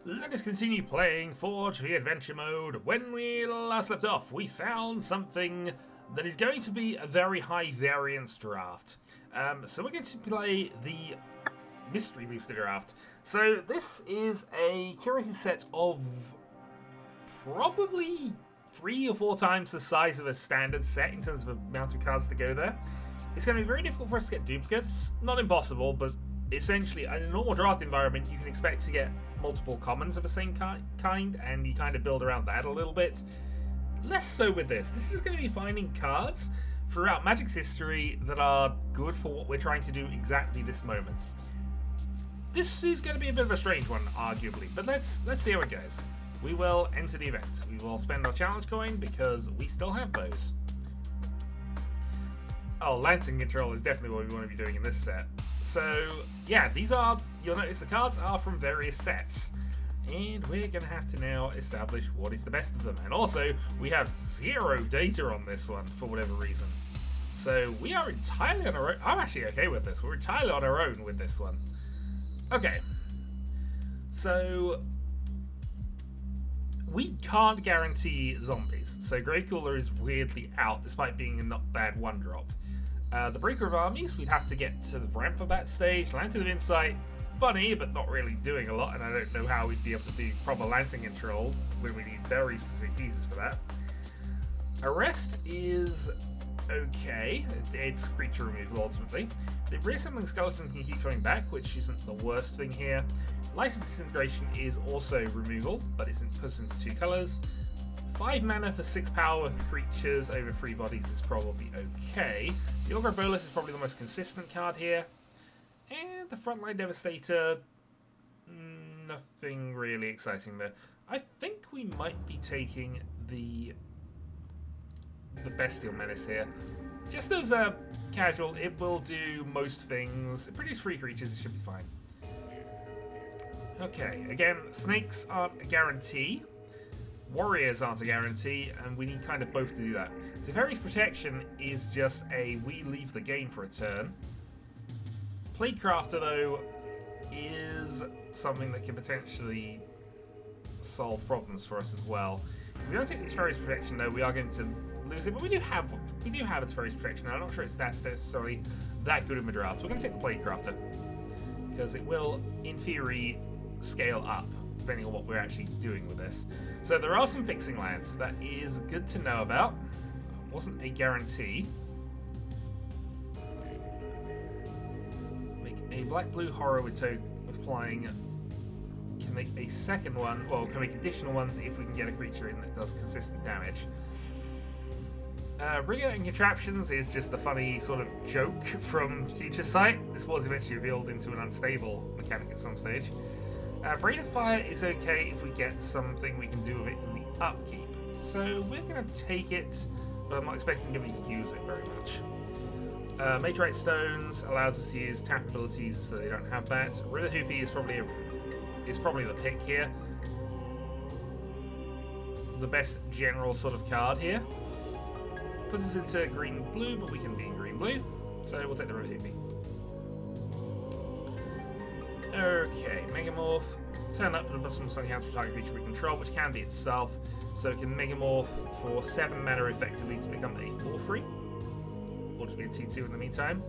Let us continue playing Forge the Adventure Mode. When we last left off, we found something that is going to be a very high variance draft. So we're going to play the Mystery Booster draft. So this is a curated set of probably 3 or 4 times the size of a standard set in terms of the amount of cards to go there. It's going to be very difficult for us to get duplicates. Not impossible, but essentially in a normal draft environment you can expect to get multiple commons of the same kind, and you kind of build around that a little bit. Less so with this. This is going to be finding cards throughout Magic's history that are good for what we're trying to do exactly this moment. This is going to be a bit of a strange one, arguably, but let's see how it goes. We will enter the event. We will spend our challenge coin because we still have those. Oh, Lantern Control is definitely what we want to be doing in this set. So, yeah, these are, you'll notice the cards are from various sets. And we're going to have to now establish what is the best of them. And also, we have 0 data on this one for whatever reason. So, we are entirely on our own. I'm actually okay with this. We're entirely on our own with this one. Okay. So, we can't guarantee zombies. So, Gravecooler is weirdly out, despite being a not bad 1-drop. The Breaker of Armies, we'd have to get to the ramp of that stage. Lantern of Insight, funny, but not really doing a lot, and I don't know how we'd be able to do proper Lantern Control when we need very specific pieces for that. Arrest is okay. It's creature removal, ultimately. The Reassembling Skeleton can keep coming back, which isn't the worst thing here. License Disintegration is also removal, but it's put into 2 colors. 5 mana for 6 power for creatures over 3 bodies is probably okay. The Augur Bolus is probably the most consistent card here. And the Frontline Devastator, nothing really exciting there. I think we might be taking the Bestial Menace here. Just as a casual, it will do most things. It produces 3 creatures, it should be fine. Okay, again, snakes aren't a guarantee. Warriors aren't a guarantee, and we need kind of both to do that. Teferi's Protection is just a we leave the game for a turn. Plaguecrafter, though, is something that can potentially solve problems for us as well. If we don't take this Teferi's Protection, though, we are going to lose it, but we do have a Teferi's Protection. I'm not sure it's necessarily that good in the draft. We're going to take the Plaguecrafter, because it will, in theory, scale up, depending on what we're actually doing with this. So there are some fixing lands. That is good to know about. Wasn't a guarantee. Make a black-blue horror with flying. Can make a second one, well, can make additional ones if we can get a creature in that does consistent damage. Rigor and Contraptions is just a funny sort of joke from Future Sight. This was eventually revealed into an unstable mechanic at some stage. Brain of Fire is okay if we get something we can do with it in the upkeep. So we're going to take it, but I'm not expecting to use it very much. Matrite Stones allows us to use tap abilities, so they don't have that. River Hoopy is probably the pick here. The best general sort of card here. Puts us into green-blue, but we can be in green-blue, so we'll take the River Hoopy. Okay, Megamorph. Turn up and plus one stunning counter target creature we control, which can be itself. So it can Megamorph for 7 mana effectively to become a 4/3. Or to be a 2/2 in the meantime.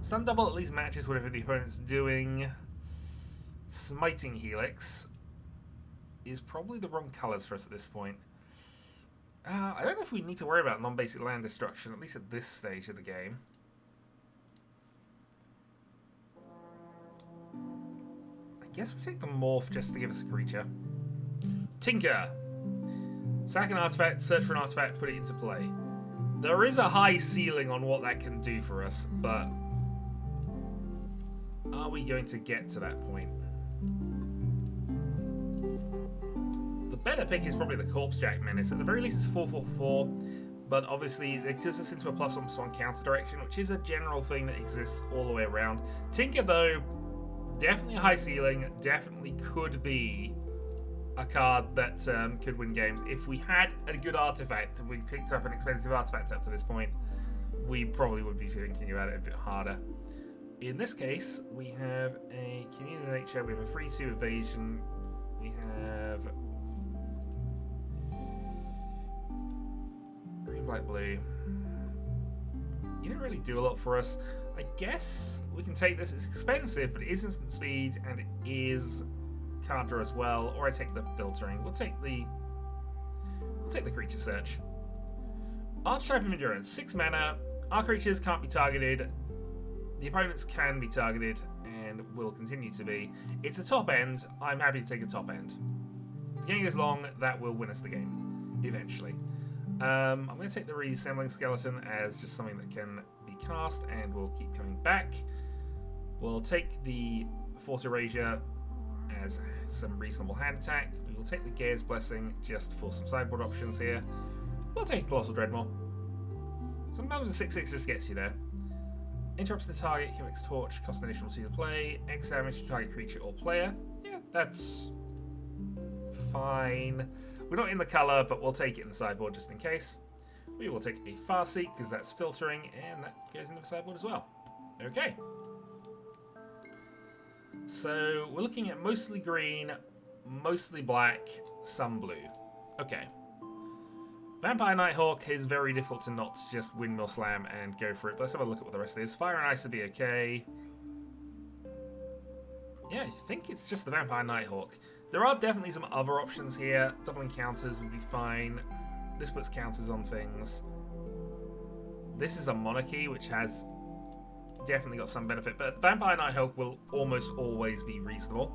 Stun double at least matches whatever the opponent's doing. Smiting Helix is probably the wrong colours for us at this point. I don't know if we need to worry about non-basic land destruction, at least at this stage of the game. I guess we take the Morph just to give us a creature. Tinker. Sack an artifact, search for an artifact, put it into play. There is a high ceiling on what that can do for us, but are we going to get to that point? The better pick is probably the Corpsejack Menace. At the very least, it's 4/4/4, but obviously it gives us into a +1/+1 counter direction, which is a general thing that exists all the way around. Tinker, though, definitely a high ceiling, definitely could be a card that could win games. If we had a good artifact and we picked up an expensive artifact up to this point, we probably would be thinking about it a bit harder. In this case, we have a community nature, we have a 3-2 evasion, we have green, black, blue. You didn't really do a lot for us. I guess we can take this. It's expensive, but it is instant speed and it is card draw as well. Or I take the filtering. We'll take the creature search. Archetype of Endurance, 6 mana. Our creatures can't be targeted. The opponents can be targeted and will continue to be. It's a top end. I'm happy to take a top end. If the game goes long, that will win us the game eventually. I'm going to take the Reassembling Skeleton as just something that can be cast and will keep coming back. We'll take the Force Erasure as some reasonable hand attack. We will take the Gaea's Blessing just for some sideboard options here. We'll take Colossal Dreadmaw. Sometimes a 6/6 just gets you there. Interrupts the target, Helix Torch, cost an additional 2 to play, X damage to target creature or player. Yeah, that's fine. We're not in the colour, but we'll take it in the sideboard just in case. We will take a Farseek, because that's filtering, and that goes into the sideboard as well. Okay. So, we're looking at mostly green, mostly black, some blue. Okay. Vampire Nighthawk is very difficult to not just Windmill Slam and go for it, but let's have a look at what the rest is. Fire and Ice would be okay. Yeah, I think it's just the Vampire Nighthawk. There are definitely some other options here. Doubling counters would be fine. This puts counters on things. This is a Monarchy, which has definitely got some benefit, but Vampire Nighthawk will almost always be reasonable.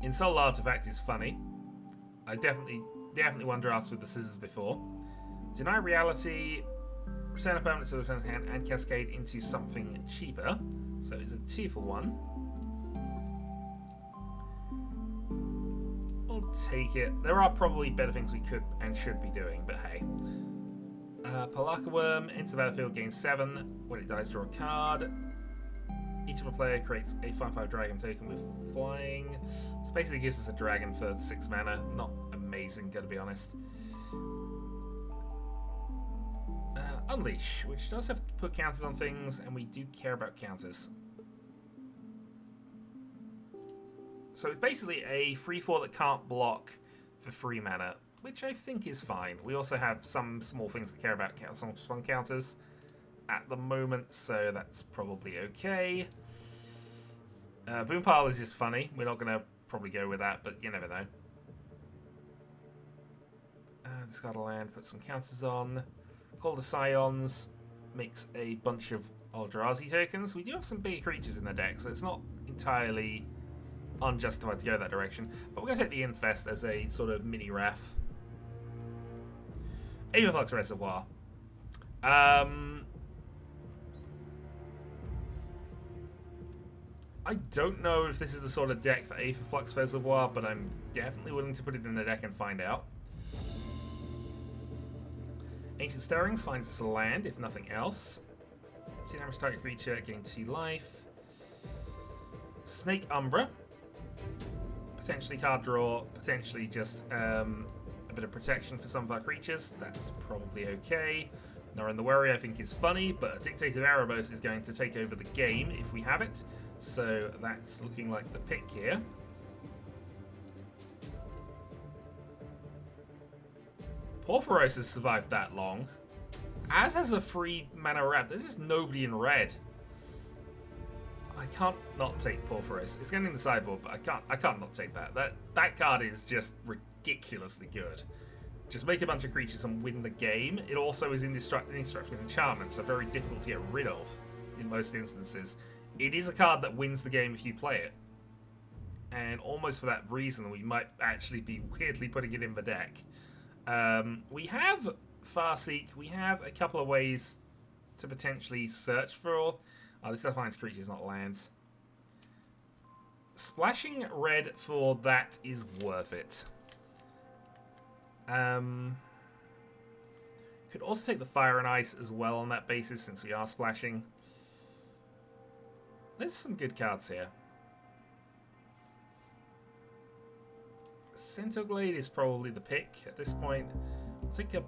Insult Artifact is funny. I definitely won drafts with the scissors before. Deny Reality, return a permanent to the center's hand, and cascade into something cheaper. So it's a 2 for 1. I'll take it. There are probably better things we could and should be doing, but hey. Palaka Worm, enter the battlefield, gain 7. When it dies, draw a card. Each of a player creates a 5/5 dragon token with flying. This basically gives us a dragon for 6 mana. Not amazing, gotta be honest. Unleash, which does have to put counters on things, and we do care about counters. So it's basically a 3/4 that can't block for 3 mana, which I think is fine. We also have some small things that care about some counters at the moment, so that's probably okay. Boom Pile is just funny. We're not going to probably go with that, but you never know. Discard a land, put some counters on. Call the Scions, makes a bunch of Eldrazi tokens. We do have some bigger creatures in the deck, so it's not entirely unjustified to go that direction. But we're going to take the Infest as a sort of mini Wrath. Aetherflux Reservoir. I don't know if this is the sort of deck for Aetherflux Reservoir, but I'm definitely willing to put it in the deck and find out. Ancient Stirrings finds us a land, if nothing else. 2 damage target creature, gain 2 life. Snake Umbra. Potentially card draw, potentially just a bit of protection for some of our creatures. That's probably okay. Norin the Worry, I think, is funny, but Dictator Erebos is going to take over the game if we have it. So that's looking like the pick here. Porphyros has survived that long. As has a 3 mana wrap. There's just nobody in red. I can't not take Porphyros. It's getting in the sideboard, but I can't not take that. That card is just ridiculously good. Just make a bunch of creatures and win the game. It also is indestructible enchantment, so very difficult to get rid of in most instances. It is a card that wins the game if you play it. And almost for that reason, we might actually be weirdly putting it in the deck. We have Farseek. We have a couple of ways to potentially search for... Oh, this defines creatures, not lands. Splashing red for that is worth it. Could also take the Fire and Ice as well on that basis, since we are splashing. There's some good cards here. Centoglade is probably the pick at this point. I'll take a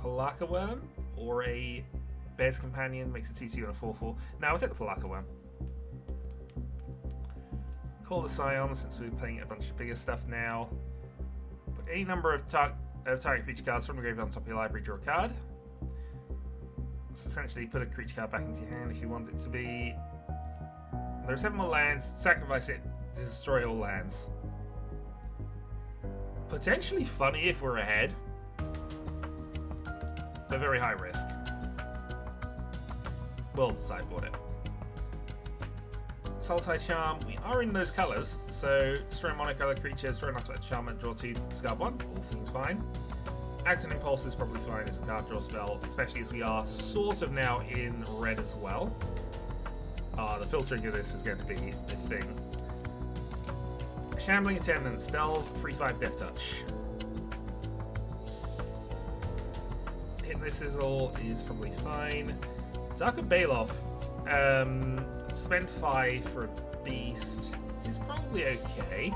Palaka Worm or a Bear's Companion makes a 2/2 and a 4/4. Now we'll take the Palaka one. Call the Scion since we're playing a bunch of bigger stuff now. Put any number of target creature cards from the graveyard on top of your library, draw a card. So essentially put a creature card back into your hand if you want it to be. There are 7 more lands, sacrifice it to destroy all lands. Potentially funny if we're ahead, but very high risk. We'll sideboard it. Sultai Charm, we are in those colours, so destroy a monocolor creature, destroy an artifact charm, draw 2, discard 1, all seems fine. Act and Impulse is probably fine as a card draw spell, especially as we are sort of now in red as well. The filtering of this is going to be a thing. Shambling Attendant, Stealth, 3/5 Death Touch. Hit this Sizzle is probably fine. Dark of Baloth, spend 5 for a beast is probably okay.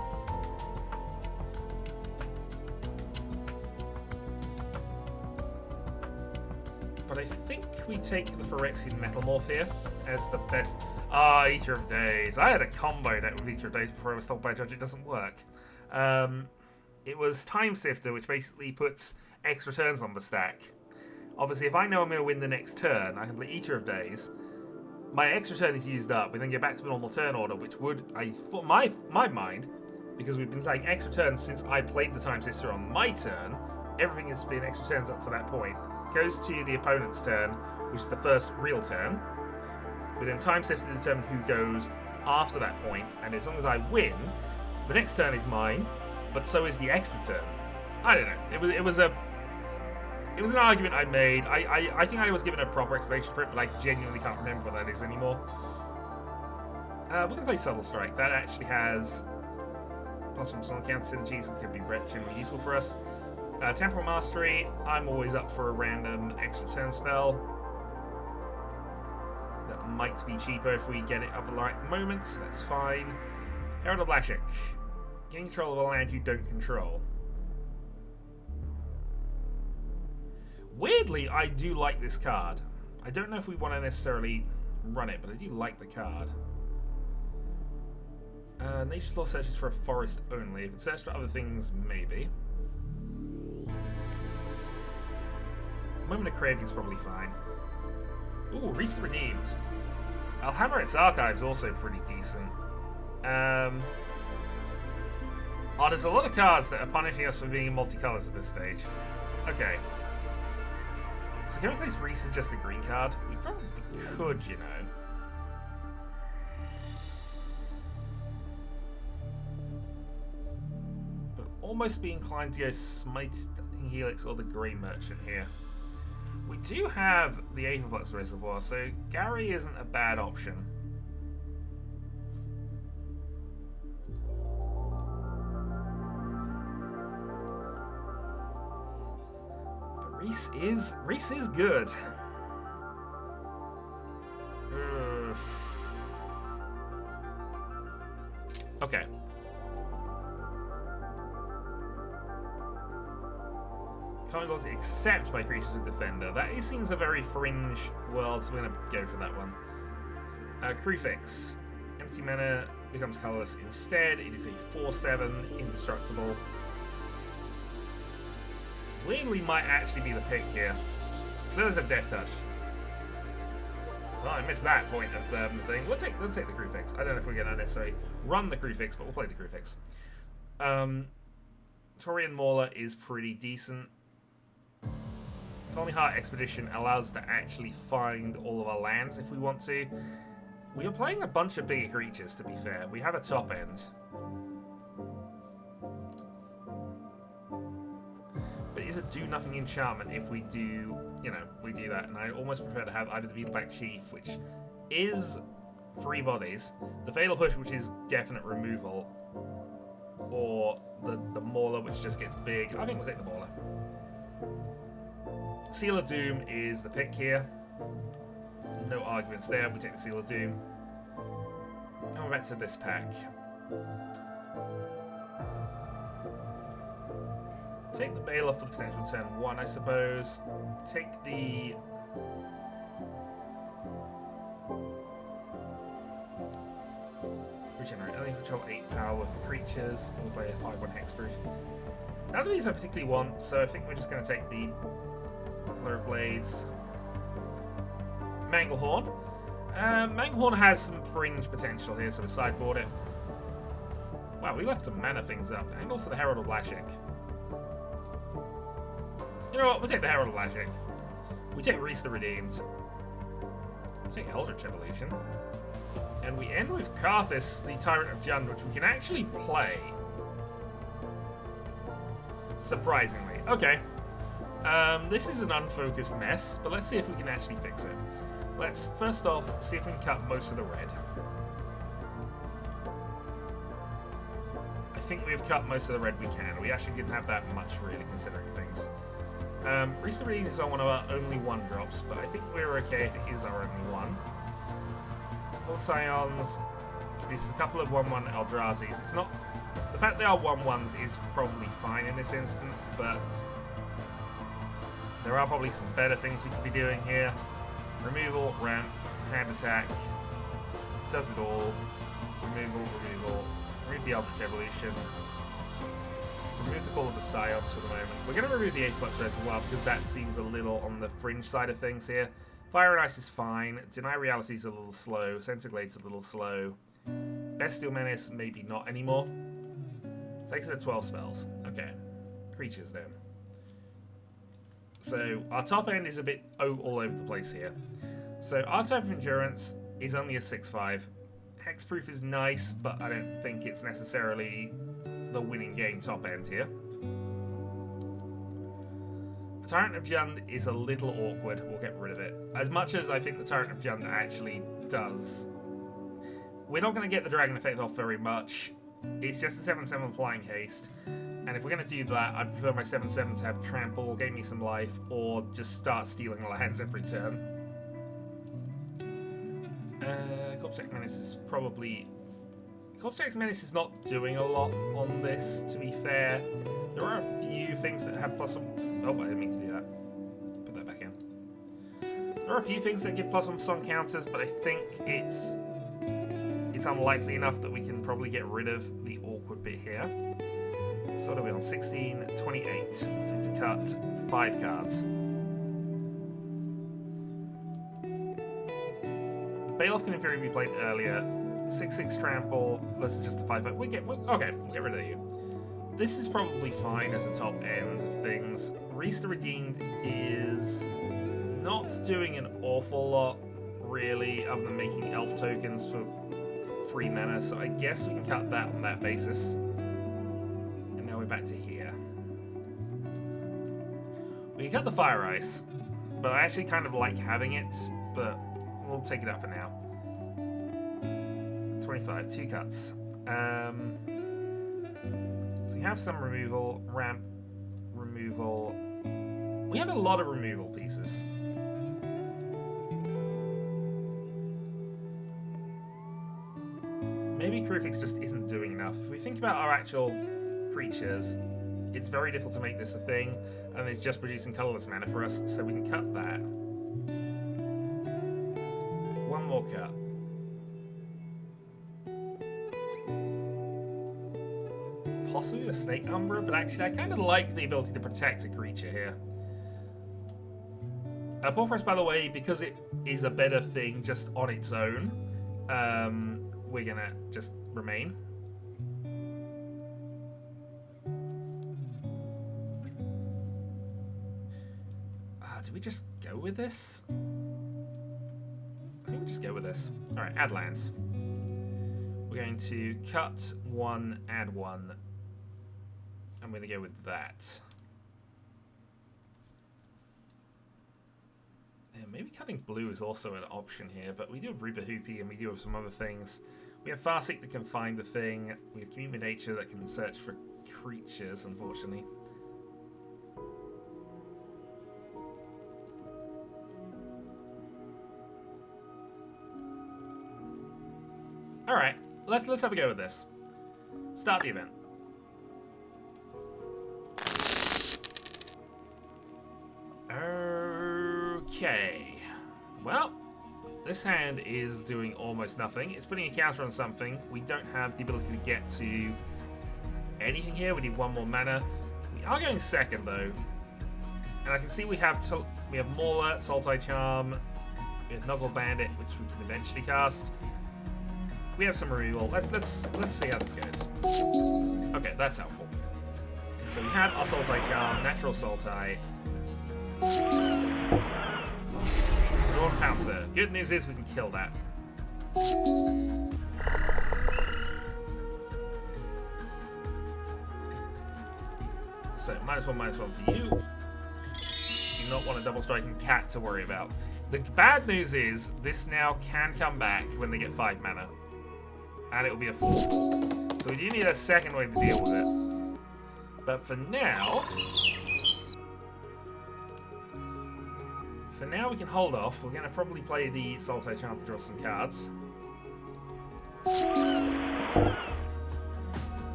But I think we take the Phyrexian Metalmorph here as the best. Eater of Days. I had a combo deck with Eater of Days before I was told by a judge it doesn't work. It was Time Sifter, which basically puts extra turns on the stack. Obviously, if I know I'm going to win the next turn, I can play Eater of Days. My extra turn is used up. We then get back to the normal turn order, which would, for my mind, because we've been playing extra turns since I played the Time Sifter on my turn, everything has been extra turns up to that point. Goes to the opponent's turn, which is the first real turn. We then Time Sifter to determine who goes after that point, and as long as I win, the next turn is mine, but so is the extra turn. I don't know. It was an argument I made. I think I was given a proper explanation for it, but I genuinely can't remember what that is anymore. We're going to play Subtle Strike. That actually has plus from some counter synergies and could be genuinely useful for us. Temporal Mastery. I'm always up for a random extra turn spell. That might be cheaper if we get it up at the right moments. That's fine. Herald of Lashik. Getting control of a land you don't control. Weirdly, I do like this card. I don't know if we want to necessarily run it, but I do like the card. Nature's Law searches for a forest only. If it searches for other things, maybe. Moment of Craving is probably fine. Ooh, recently redeemed. Alhammeret's Archive's also pretty decent. There's a lot of cards that are punishing us for being in multicolours at this stage. Okay. So can we place Reese as just a green card? We probably could, you know. But almost be inclined to go Smiting Helix or the Grey Merchant here. We do have the Aetherflux Reservoir, so Gary isn't a bad option. But Reese is good. Okay. Can't be able to accept my creatures with Defender. That seems a very fringe world, so we're going to go for that one. Crewfix. Empty mana becomes colorless instead. It is a 4/7 indestructible. Weirdly might actually be the pick here. So there's a Death Touch. Well, I missed that point of the thing. We'll take the Crewfix. I don't know if we're going to necessarily run the Crewfix, but we'll play the Crewfix. Taurian Mauler is pretty decent. Colony Heart Expedition allows us to actually find all of our lands if we want to. We are playing a bunch of bigger creatures, to be fair. We have a top end. But it is a do-nothing enchantment if we do, we do that. And I almost prefer to have either the Beetleback Chief, which is 3 bodies, the Fatal Push, which is definite removal, or the Mauler, which just gets big. I think we'll take the Mauler. Seal of Doom is the pick here. No arguments there. We take the Seal of Doom. And we're back to this pack. Take the Baloth for the potential turn 1, I suppose. Take the Regenerate. Only control 8 power with creatures. We'll play a 5/1 hexproof. None of these I particularly want, so I think we're just going to take the Blur of Blades. Manglehorn. Manglehorn has some fringe potential here, so we sideboard it. Wow, we left some mana things up, and also the Herald of Lashik. You know what? We'll take the Herald of Lashik. We take Reese the Redeemed. We'll take Eldritch Evolution. And we end with Karthus, the Tyrant of Jund, which we can actually play. Surprisingly. Okay. This is an unfocused mess, but let's see if we can actually fix it. Let's, first off, see if we can cut most of the red. I think we've cut most of the red we can. We actually didn't have that much, really, considering things. Reese the Redeemed is on one of our only 1-drops, but I think we're okay if it is our only one. Cold Scions produces a couple of 1/1 Eldrazi's. It's not... The fact they are 1/1s is probably fine in this instance, but there are probably some better things we could be doing here. Removal, ramp, hand attack, does it all. Removal, remove the Eldritch Evolution, remove the Call of the Scions for the moment. We're going to remove the Afflux as well, because that seems a little on the fringe side of things here. Fire and Ice is fine, Deny Reality is a little slow, Centigrade's a little slow, Bestial Menace maybe not anymore. Takes us to 12 spells. Okay, creatures then. So our top end is a bit all over the place here. So Archetype of Endurance is only a 6/5. Hexproof is nice, but I don't think it's necessarily the winning game top end here. The Tyrant of Jund is a little awkward. We'll get rid of it. As much as I think the Tyrant of Jund actually does. We're not going to get the Dragon effect off very much. It's just a 7/7 flying haste. And if we're going to do that, I'd prefer my 7/7 to have trample, gain me some life, or just start stealing lands every turn. Corpsec Menace is probably... Corpsec Menace is not doing a lot on this, to be fair. There are a few things that have plus one... Oh, I didn't mean to do that. Put that back in. There are a few things that give plus one song counters, but I think it's unlikely enough that we can probably get rid of the awkward bit here. So what are we on? 16, 28. To cut 5 cards. Baloth can in theory be played earlier. 6/6 trample versus just the 5/5. Okay, we'll get rid of you. This is probably fine as a top end of things. Reese the Redeemed is not doing an awful lot, really, other than making elf tokens for 3 mana, so I guess we can cut that on that basis. And now we're back to here. We can cut the Fire Ice, but I actually kind of like having it, but we'll take it out for now. 25, 2 cuts. So we have some removal, ramp, removal. We have a lot of removal pieces. Maybe Crucifix just isn't doing enough. If we think about our actual creatures, it's very difficult to make this a thing, and it's just producing colorless mana for us, so we can cut that. One more cut. Possibly a Snake Umbra, but actually I kind of like the ability to protect a creature here. Porphyros, by the way, because it is a better thing just on its own, we're gonna just remain. Do we just go with this? I think we just go with this. Alright, add lands. We're going to cut 1, add 1. I'm going to go with that. Yeah, maybe cutting blue is also an option here, but we do have Reaper Hoopy and we do have some other things. We have Farseek that can find the thing. We have Commune with Nature that can search for creatures, unfortunately. Alright, let's have a go with this. Start the event. Okay. Well, This hand is doing almost nothing. It's putting a counter on something. We don't have the ability to get to anything here. We need one more mana. We are going second, though. And I can see we have Mauler, Sultai Charm, we have Noggle Bandit, which we can eventually cast. We have some removal. Let's see how this goes. Okay, that's helpful. So we have our Sultai Charm, Natural Sultai. Drawn Pouncer. Good news is we can kill that. So -1/-1 for you. Do not want a double striking cat to worry about. The bad news is this now can come back when they get 5 mana. And it will be a 4/4. So we do need a second way to deal with it. But for now we can hold off. We're going to probably play the Sultai Charm to draw some cards.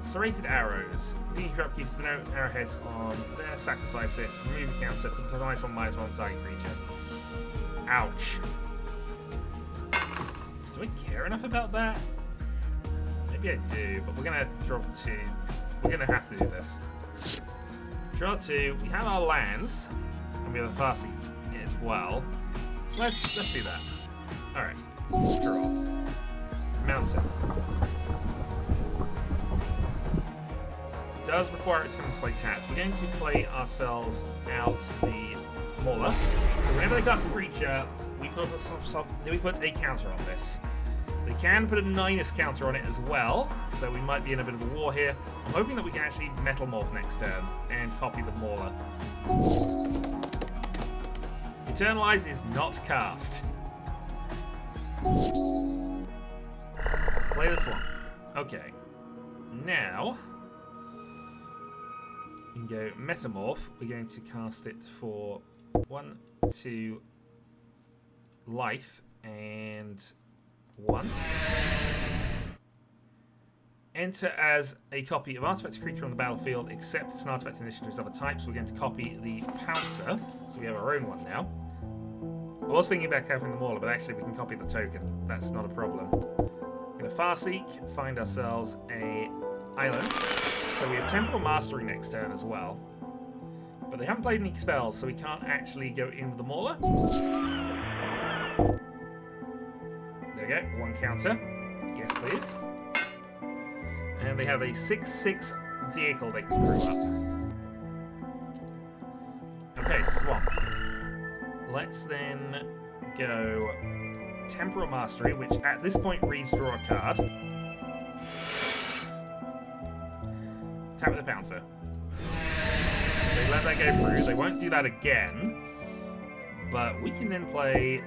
Serrated Arrows. You can drop keep no arrowheads on there, sacrifice it, remove a counter, put a -1/-1 target creature. Ouch. Do I care enough about that? Maybe I do, but we're going to drop 2. We're going to have to do this. Draw 2. We have our lands, and we have a Farseek as well. Let's do that. Alright. Draw. Mountain. Does require it to come into play tapped. We're going to play ourselves out the Mauler. So whenever they cast a creature, we put a counter on this. They can put a -, counter on it as well, so we might be in a bit of a war here. I'm hoping that we can actually Metal Morph next turn and copy the Mauler. Eternalize is not cast. Play this one. Okay. Now we can go Metamorph. We're going to cast it for 1, 2 life and 1. Enter as a copy of artifact creature on the battlefield, except it's an artifact initiative of other types. We're going to copy the Pouncer, so we have our own one now. I was thinking about having the Mauler, but actually we can copy the token. That's not a problem. We're going to Farseek, find ourselves a island. So we have Temporal Mastery next turn as well. But they haven't played any spells, so we can't actually go in with the Mauler. There we go, 1 counter. Yes, please. And they have a 6/6 vehicle they can brew up. Okay, Swamp. Let's then go Temporal Mastery, which at this point reads draw a card. Tap with the Pouncer. They let that go through. They won't do that again. But we can then play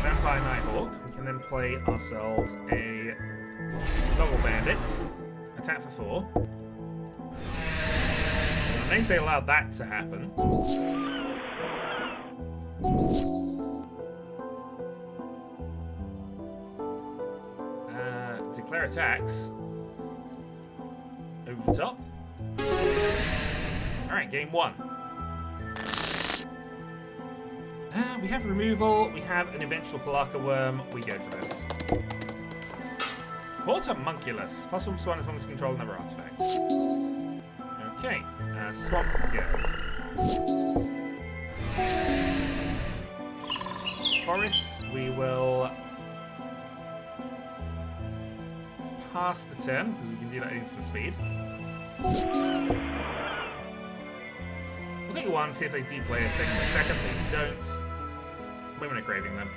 Vampire Nighthawk. We can then play ourselves a Noggle Bandit. Attack for 4. It means they allowed that to happen. Declare attacks. Over the top. Alright, game 1. We have removal, we have an eventual Palaka Worm, we go for this. Quarter Munculus, +1/+1 as long as you control another artifact. Okay, Swamp, go. Forest, we will pass the turn, because we can do that at instant speed. We'll take 1, see if they do play a thing. The second they don't, we're craving them.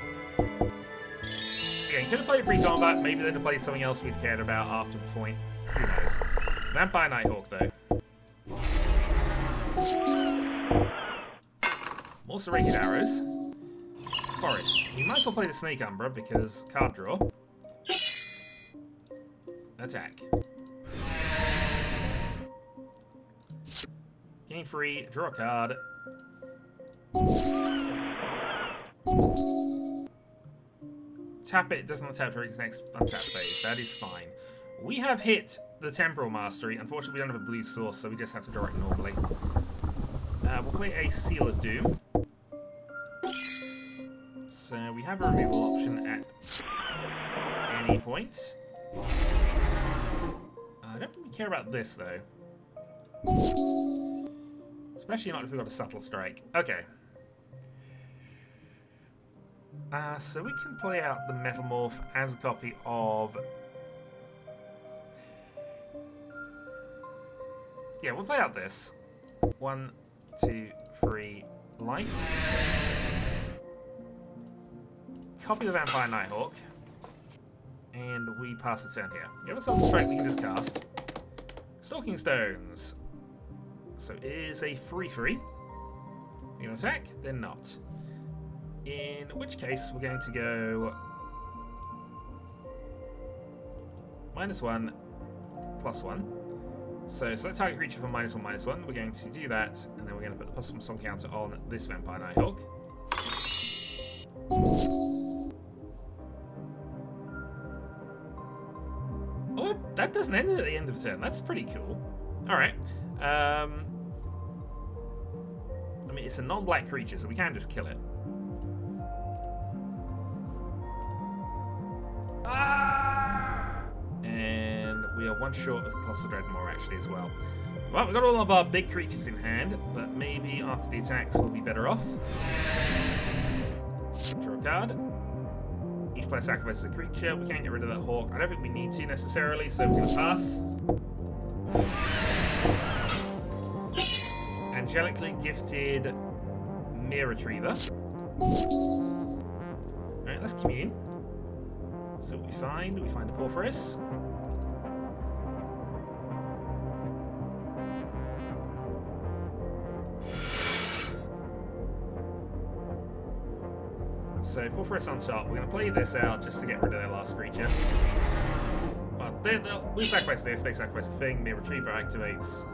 Again, could have played pre-combat, maybe they'd have played something else we'd cared about after the point. Who knows? Vampire Nighthawk, though. More Serrated Arrows. Forest. We might as well play the Snake Umbra, because card draw. Attack. Game 3, draw a card. Tap it doesn't tap for its next untap phase. That is fine. We have hit the Temporal Mastery. Unfortunately, we don't have a blue source, so we just have to draw it normally. We'll play a Seal of Doom. So we have a removal option at any point. I don't really care about this though. Especially not if we've got a subtle strike. Okay. So we can play out the Metamorph as a copy of... Yeah, we'll play out this. 1, 2, 3, life. Copy the Vampire Nighthawk. And we pass the turn here. We have a Subtle Strike we can just cast. Stalking Stones. So it is a 3/3. You can attack, then not. In which case, we're going to go -1, +1. So select target creature for -1/-1. We're going to do that, and then we're going to put the +1 song counter on this Vampire Nighthawk. Oh, that doesn't end at the end of the turn. That's pretty cool. Alright. I mean, it's a non-black creature, so we can just kill it. And we are one short of Colossal Dreadmore actually as well. Well, we've got all of our big creatures in hand, but maybe after the attacks we'll be better off. Draw a card. Each player sacrifices a creature. We can't get rid of that hawk. I don't think we need to necessarily, so we're going to pass. Angelically gifted Mere Retriever. Alright, let's commune. So what we find a Porphyris. So Porphyris on top. We're going to play this out just to get rid of their last creature. Well, we sacrifice this, they sacrifice the thing, Mere Retriever activates.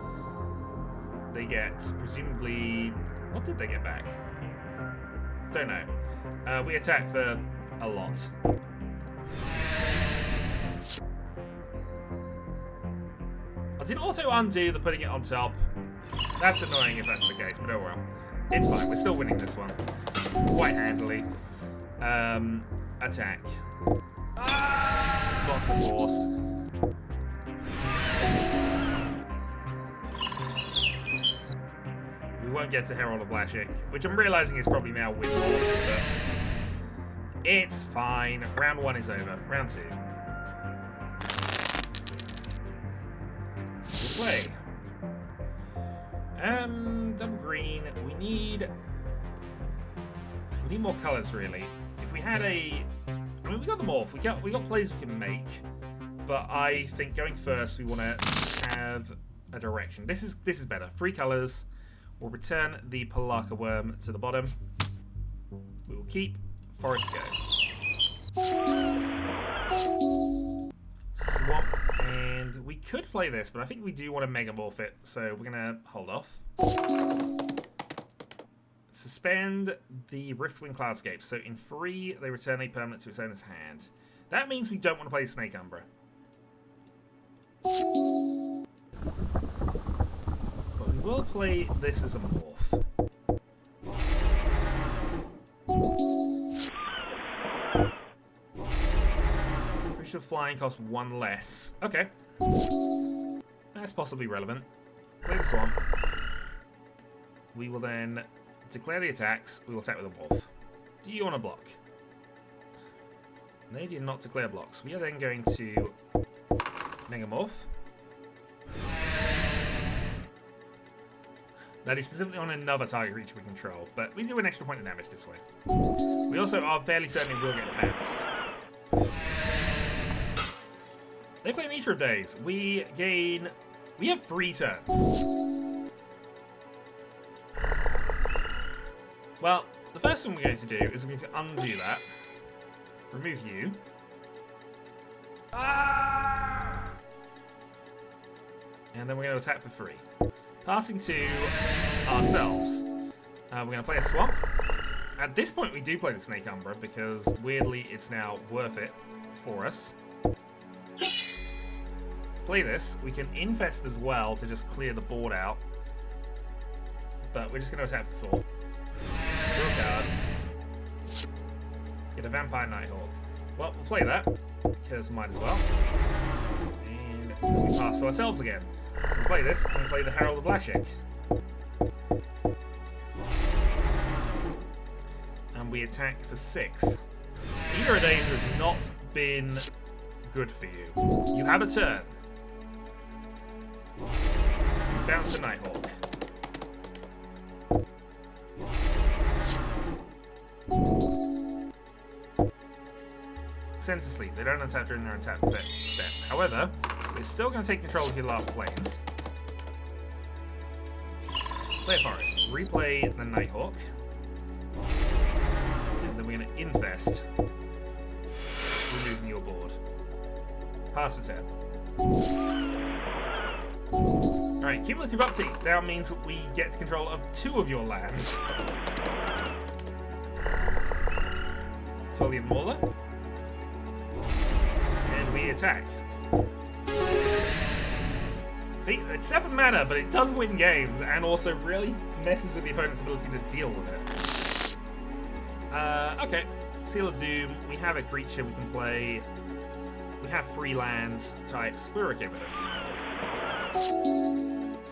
They get, presumably... What did they get back? Don't know. We attack for a lot. I did also undo the putting it on top. That's annoying if that's the case, but oh well. It's fine, we're still winning this one. Quite handily. Attack. Blocks are forced. We won't get to Herald of Lashing, which I'm realizing is probably now winnable, but it's fine. Round 1 is over. Round 2. We'll play. Double green. We need more colours, really. If we had a... I mean, we got the morph. We got plays we can make, but I think going first, we want to have a direction. This is better. 3 colours. We'll return the Palaka Worm to the bottom. We will keep Forest Go. Swamp, and we could play this, but I think we do want to Megamorph it, so we're going to hold off. Suspend the Riftwing Cloudscape. So in 3, they return a permanent to its owner's hand. That means we don't want to play Snake Umbra. But we will play this as a morph. Creature flying costs 1 less. Okay. That's possibly relevant. Play the Swamp. We will then declare the attacks. We will attack with a morph. Do you want to block? They did not declare blocks. We are then going to Megamorph. That is specifically on another target creature we control, but we do an extra point of damage this way. We also are fairly certain it will get bounced. They play Meteor of Days. We have 3 turns. Well, the first thing we're going to do is we're going to undo that. Remove you. And then we're going to attack for 3. Passing to ourselves. We're going to play a Swamp. At this point, we do play the Snake Umbra because, weirdly, it's now worth it for us. Play this. We can Infest as well to just clear the board out. But we're just going to attack for 4. Draw a card. Get a Vampire Nighthawk. Well, we'll play that, because might as well. And we pass to ourselves again. We'll play this, and we'll play the Herald of Lashik. And we attack for 6. Either of these has not been good for you. You have a turn. Bounce to Nighthawk. Send to sleep. They don't untap during their attack step. However, they're still going to take control of your last planes. Play a forest. Replay the Nighthawk. And then we're going to infest. Removing your board. Pass for 10. Alright, cumulative uptake now means that we get control of 2 of your lands. Tolian Mauler. And we attack. See, it's 7 mana, but it does win games, and also really messes with the opponent's ability to deal with it. Okay. Seal of Doom. We have a creature we can play. We have free lands types. We're okay with this.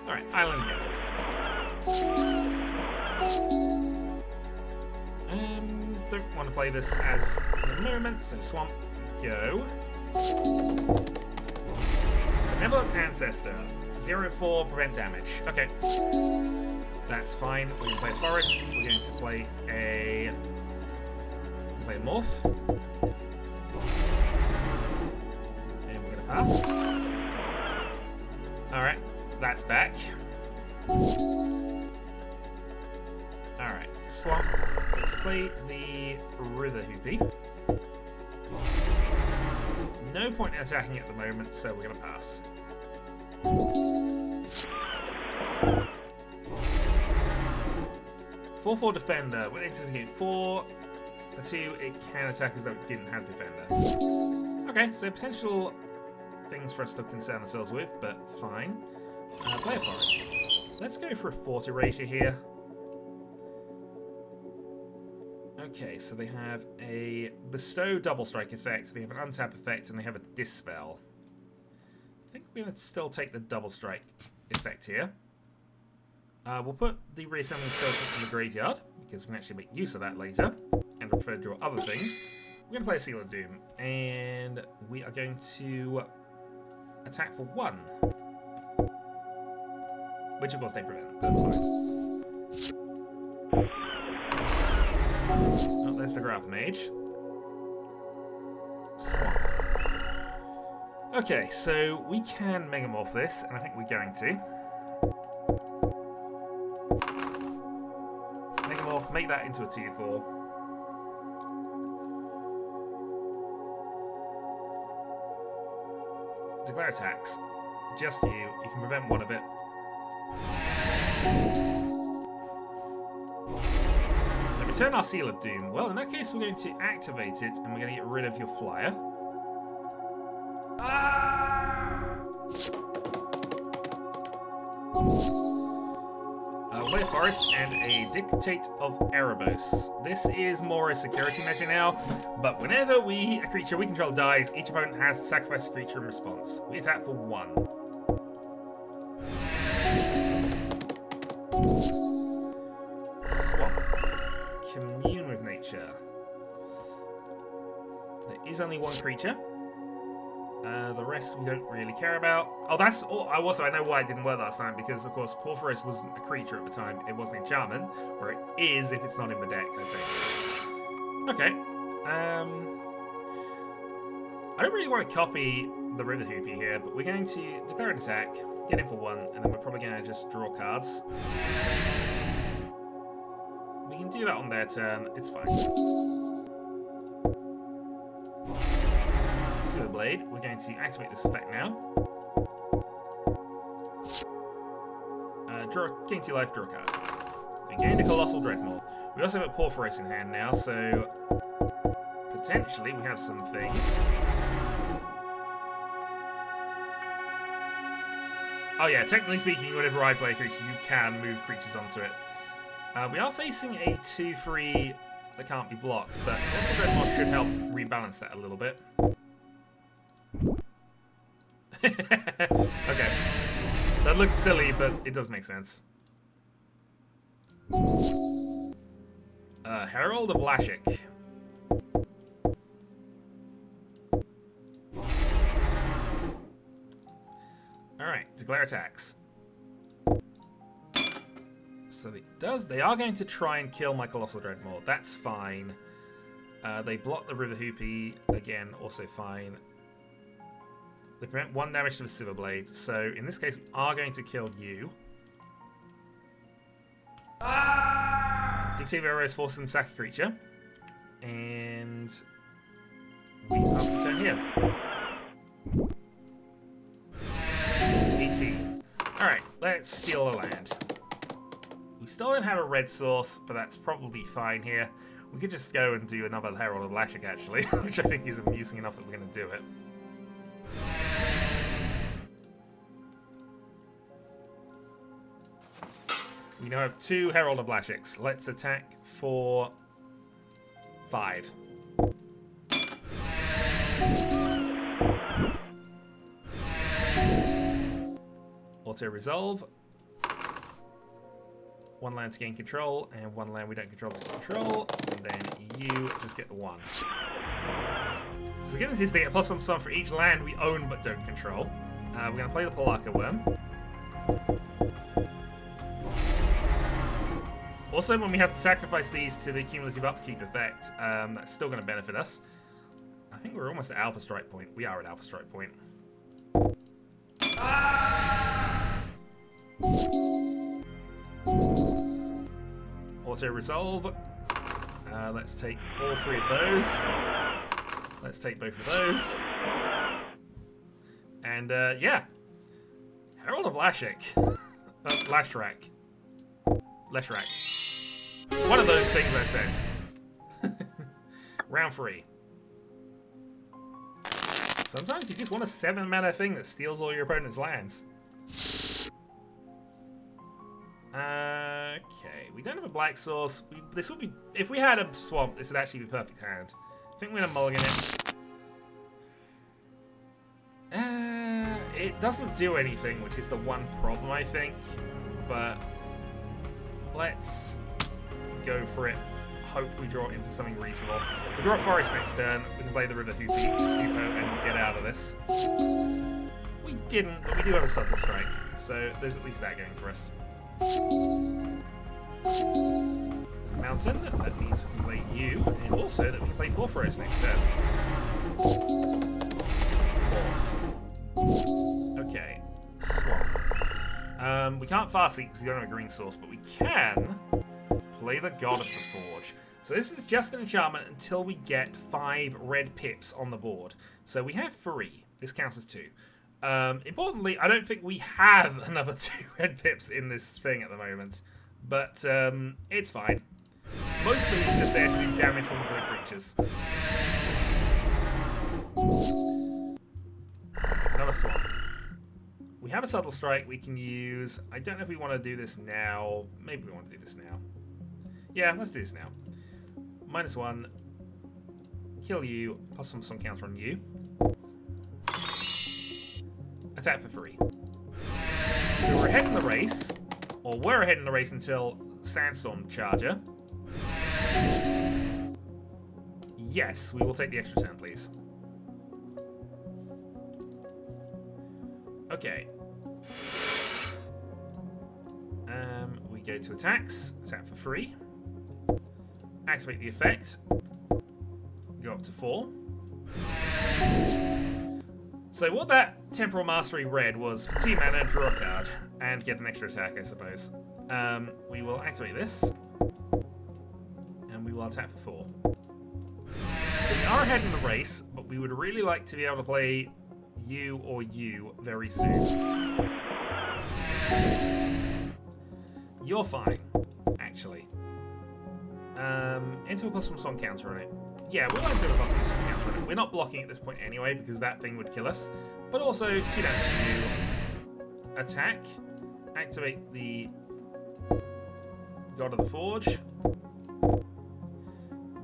Alright, Island go. Don't want to play this as the moment, so Swamp go. Benevolent Ancestor. 0-4, prevent damage. Okay. That's fine. We're going to play Forest. We're going to play a... Play a Morph. And we're going to pass. Alright. That's back. Alright. Swamp. Let's play the River Hoopy. No point in attacking at the moment, so we're going to pass. 4-4 Defender. When it enters game 4, for 2, it can attack as though it didn't have Defender. Okay, so potential things for us to concern ourselves with, but fine. Play a Forest. Let's go for a Fort Erasure here. Okay, so they have a Bestow Double Strike effect, they have an Untap effect, and they have a Dispel. I think we're going to still take the Double Strike effect here. We'll put the Reassembling Skeleton in the graveyard, because we can actually make use of that later, and prefer to draw other things. We're going to play a Seal of Doom, and we are going to attack for 1. Which, of course, they prevent. Oh, there's the Graph Mage. Swamp. Okay, so we can Megamorph this, and I think we're going to. Megamorph, make that into a 2-4. Declare attacks. Just you. You can prevent one of it. Then return our Seal of Doom. Well, in that case, we're going to activate it, and we're going to get rid of your flyer. Play a Forest and a Dictate of Erebos. This is more a security measure now, but whenever a creature we control dies, each opponent has to sacrifice a creature in response. We attack for 1. Swamp. Commune with nature. There is only 1 creature. The rest we don't really care about. Oh, that's all. Also, I know why it didn't work last time, because, of course, Porphyros wasn't a creature at the time. It was an enchantment, or it is if it's not in the deck, I think. Okay. I don't really want to copy the River Hoopy here, but we're going to declare an attack, get in for 1, and then we're probably going to just draw cards. We can do that on their turn. It's fine. Blade. We're going to activate this effect now. Gain 2 life, draw a card. We gained a Colossal Dreadmaw. We also have a Porphyros in hand now, so potentially we have some things. Oh yeah, technically speaking, whenever I play a creature, you can move creatures onto it. We are facing a 2-3 that can't be blocked, but also Dreadmore should help rebalance that a little bit. Okay. That looks silly, but it does make sense. Herald of Lashik. Alright, declare attacks. So they are going to try and kill my Colossal Dreadmore. That's fine. They block the River Hoopy. Again, also fine. They prevent 1 damage to the Silver Blade. So in this case, we are going to kill you. Dictative Arrows force them to sack a creature. And we pass the turn here. 18. Alright, let's steal a land. We still don't have a red source, but that's probably fine here. We could just go and do another Herald of Lashik, actually, which I think is amusing enough that we're going to do it. We now have 2 Herald of Lashiks. Let's attack for 5. Auto-resolve. 1 land to gain control, and 1 land we don't control to control, and then you just get the 1. So the goodness is they get +1/+1 for each land we own but don't control. We're going to play the Polaka Worm. Also, when we have to sacrifice these to the cumulative upkeep effect, that's still going to benefit us. I think we're almost at Alpha Strike Point. We are at Alpha Strike Point. Auto-resolve. Let's take all 3 of those. Let's take both of those. And, yeah. Herald of Lashik. Lashrak. Leshrak. One of those things I said. Round 3. Sometimes you just want a 7-mana thing that steals all your opponent's lands. Okay, we don't have a black source. This would be, if we had a swamp, this would actually be a perfect hand. I think we're gonna mulligan it. It doesn't do anything, which is the one problem, I think. But let's go for it. Hope we draw into something reasonable. We draw a forest next turn. We can play the River Hoopo and get out of this. We didn't, but we do have a Subtle Strike, so there's at least that going for us. Mountain, that means we can play you, and also that we can play Porphyros next turn. Okay, Swamp. We can't Fast Seek because we don't have a green source, but we can play the God of the Forge. So this is just an enchantment until we get 5 red pips on the board. So we have 3. This counts as 2. Importantly, I don't think we have another 2 red pips in this thing at the moment. But it's fine. Mostly it's just there to do damage from blue creatures. Another Swamp. We have a Subtle Strike we can use. I don't know if we want to do this now. Maybe we want to do this now. Yeah, let's do this now. -1. Kill you. Plus some counter on you. Attack for 3. So we're ahead in the race. Or we're ahead in the race until Sandstorm Charger. Yes, we will take the extra turn, please. Okay. We go to attacks. Attack for 3. Activate the effect. Go up to 4. So what that Temporal Mastery read was for 2 mana, draw a card, and get an extra attack, I suppose. We will activate this. And we will attack for 4. So we are ahead in the race, but we would really like to be able to play you or you very soon. You're fine, actually. Into a +1/+1 counter on it. Yeah, we'll enter a +1/+1 counter on it. We're not blocking at this point anyway, because that thing would kill us. But also, 2 damage to you. Attack. Activate the God of the Forge.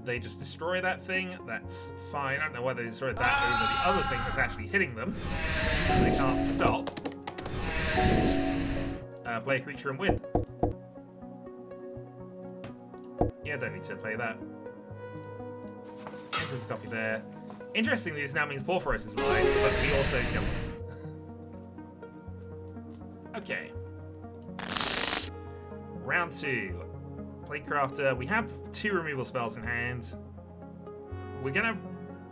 they just destroy that thing. That's fine. I don't know why they destroyed that over the other thing that's actually hitting them. And they can't stop. Play a creature and win. Yeah, don't need to play that. Entrance copy there. Interestingly, this now means Porphyros is live, but we also kill him. Okay. Round 2. Playcrafter. We have 2 removal spells in hand. We're gonna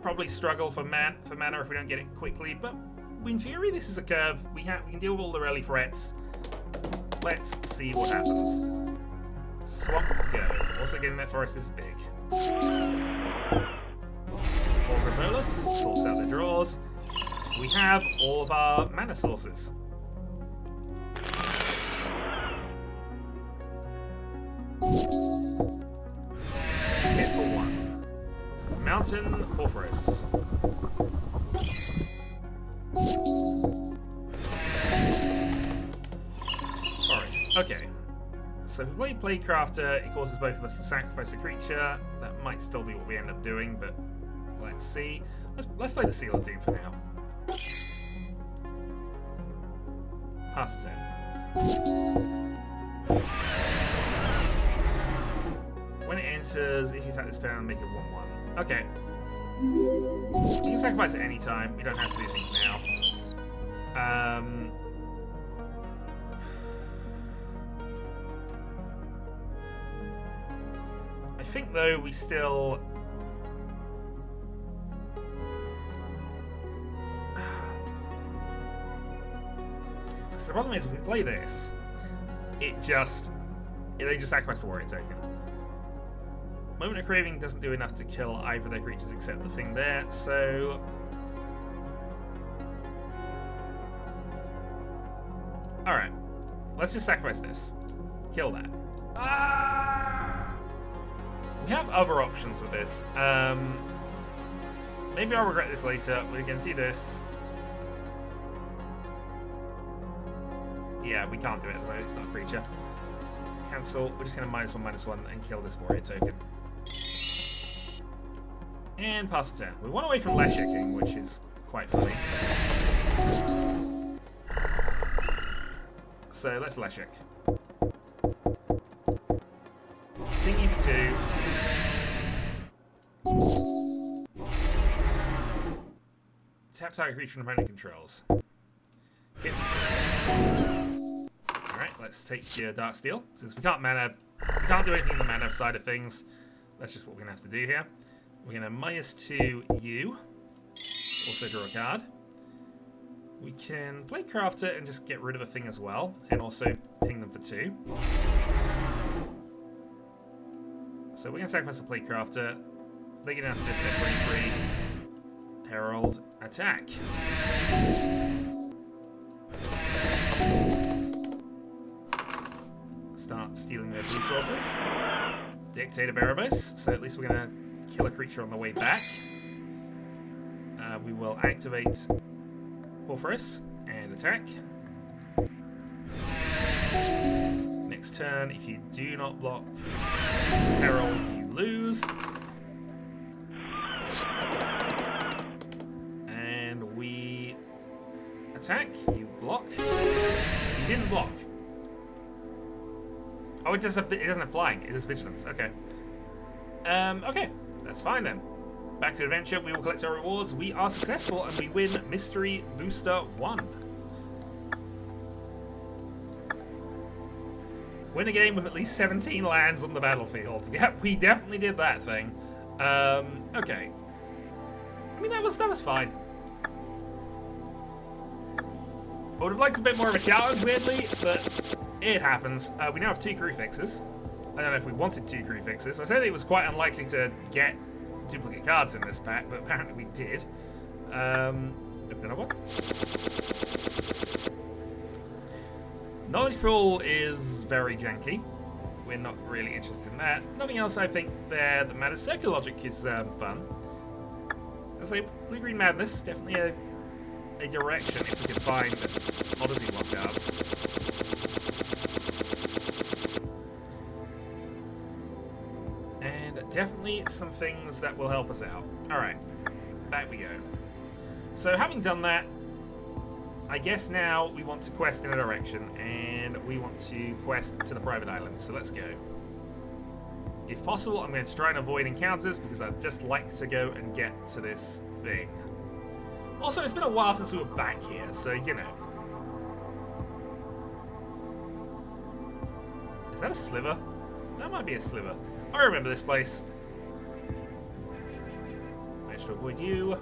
probably struggle for mana if we don't get it quickly, but in theory this is a curve. We can deal with all the early threats. Let's see what happens. Swamp go. Also getting that forest is big. Bolus sorts out the draws. We have all of our mana sources. Hit for 1. Mountain Porphyros. Forest. Okay. So if we play Playcrafter, it causes both of us to sacrifice a creature. That might still be what we end up doing, but let's see. Let's play the Seal of Doom for now. Pass it in. When it enters, if you attack this turn, make it 1/1. Okay. You can sacrifice at any time. We don't have to do things now. I think, though, we still... So the problem is, if we play this, they just sacrifice the warrior token. Moment of Craving doesn't do enough to kill either of their creatures except the thing there, so... Alright. Let's just sacrifice this. Kill that. We have other options with this. Maybe I'll regret this later. We're going to do this. Yeah, we can't do it at the moment. It's not a creature. Cancel. We're just going to -1/-1 and kill this warrior token. And pass the turn. We want away from Leshicking, which is quite funny. So let's Leshik. Thingy for 2. Tap target creature and opponent controls. Hit. Alright, let's take your Darksteel. Since we can't do anything in the mana side of things, that's just what we're gonna have to do here. We're gonna -2 you. Also draw a card. We can play Crafter and just get rid of a thing as well, and also ping them for 2. So we're gonna sacrifice a Plate Crafter. They get after this, they're 3/3. Herald, attack. Start stealing their resources. Dictator Erebos, so at least we're gonna kill a creature on the way back. We will activate Porphyros and attack. Next turn, if you do not block Herald, you lose. And we attack, you block. You didn't block. Oh, it doesn't have flying, it is vigilance. Okay. Okay, that's fine then. Back to adventure, we will collect our rewards. We are successful and we win Mystery Booster 1. Win a game with at least 17 lands on the battlefield. Yep, we definitely did that thing. Okay. I mean, that was fine. I would have liked a bit more of a challenge, weirdly, but it happens. We now have 2 crew fixes. I don't know if we wanted 2 crew fixes. I said it was quite unlikely to get duplicate cards in this pack, but apparently we did. Open another one. Knowledge Pool is very janky. We're not really interested in that. Nothing else I think there that matters. Circular Logic is fun. I say Blue-Green Madness, definitely a direction if we can find Odyssey block cards. And definitely some things that will help us out. Alright, back we go. So having done that, I guess now we want to quest in a direction, and we want to quest to the private island, so let's go. If possible, I'm going to try and avoid encounters, because I'd just like to go and get to this thing. Also, it's been a while since we were back here, so, you know. Is that a sliver? That might be a sliver. I remember this place. Managed to avoid you.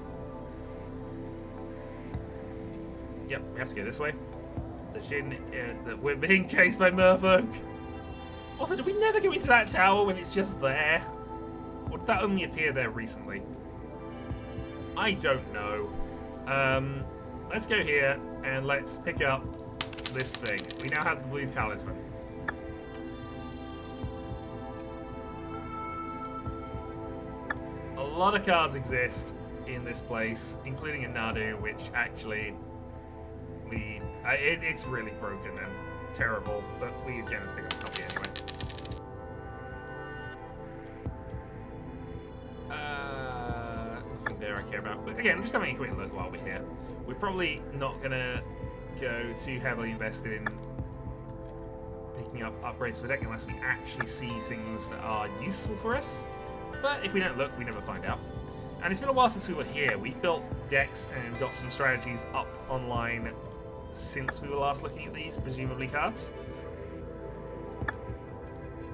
Yep, we have to go this way. We're being chased by Merfolk. Also, did we never go into that tower when it's just there? Or did that only appear there recently? I don't know. Let's go here and let's pick up this thing. We now have the blue talisman. A lot of cards exist in this place, including a Nadu, which actually it's really broken and terrible, but we again have to pick up a copy anyway. Nothing there I care about. But again, just having a quick look while we're here. We're probably not gonna go too heavily invested in picking up upgrades for the deck unless we actually see things that are useful for us. But if we don't look, we never find out. And it's been a while since we were here. We've built decks and got some strategies up online since we were last looking at these, presumably cards.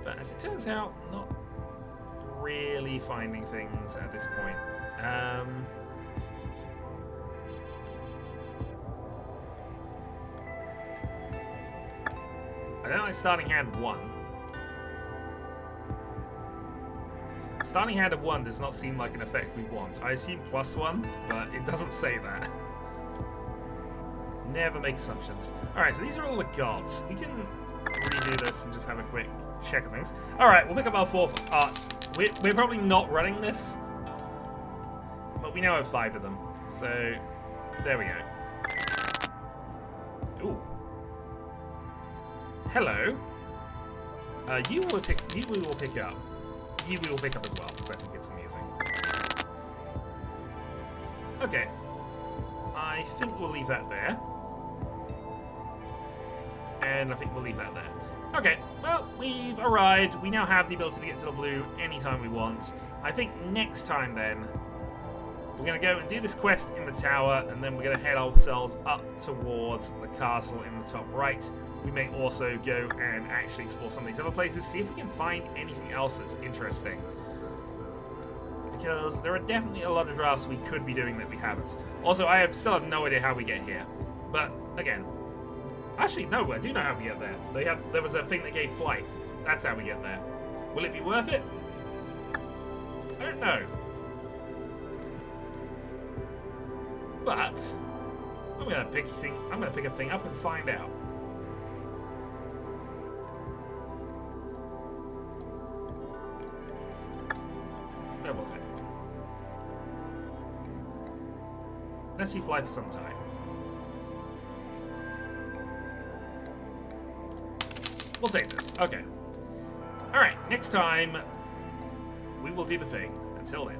But as it turns out, not really finding things at this point. I don't like starting hand 1. Starting hand of 1 does not seem like an effect we want. I assume +1, but it doesn't say that. Never make assumptions. Alright, so these are all the gods. We can redo this and just have a quick check of things. Alright, we'll pick up our 4th arch. We're probably not running this, but we now have 5 of them. So, there we go. Ooh. Hello. You we will pick up. You we will pick up as well, because I think it's amusing. Okay. I think we'll leave that there. And I think we'll leave that there. Okay, well, we've arrived. We now have the ability to get to the blue anytime we want. I think next time, then, we're going to go and do this quest in the tower, and then we're going to head ourselves up towards the castle in the top right. We may also go and actually explore some of these other places, see if we can find anything else that's interesting. Because there are definitely a lot of drafts we could be doing that we haven't. Also, I still have no idea how we get here. But, again, actually, no, I do know how we get there. There was a thing that gave flight. That's how we get there. Will it be worth it? I don't know. But I'm gonna pick a thing up and find out. Where was it? Let's you fly for some time. We'll take this. Okay. Alright, next time we will do the thing. Until then.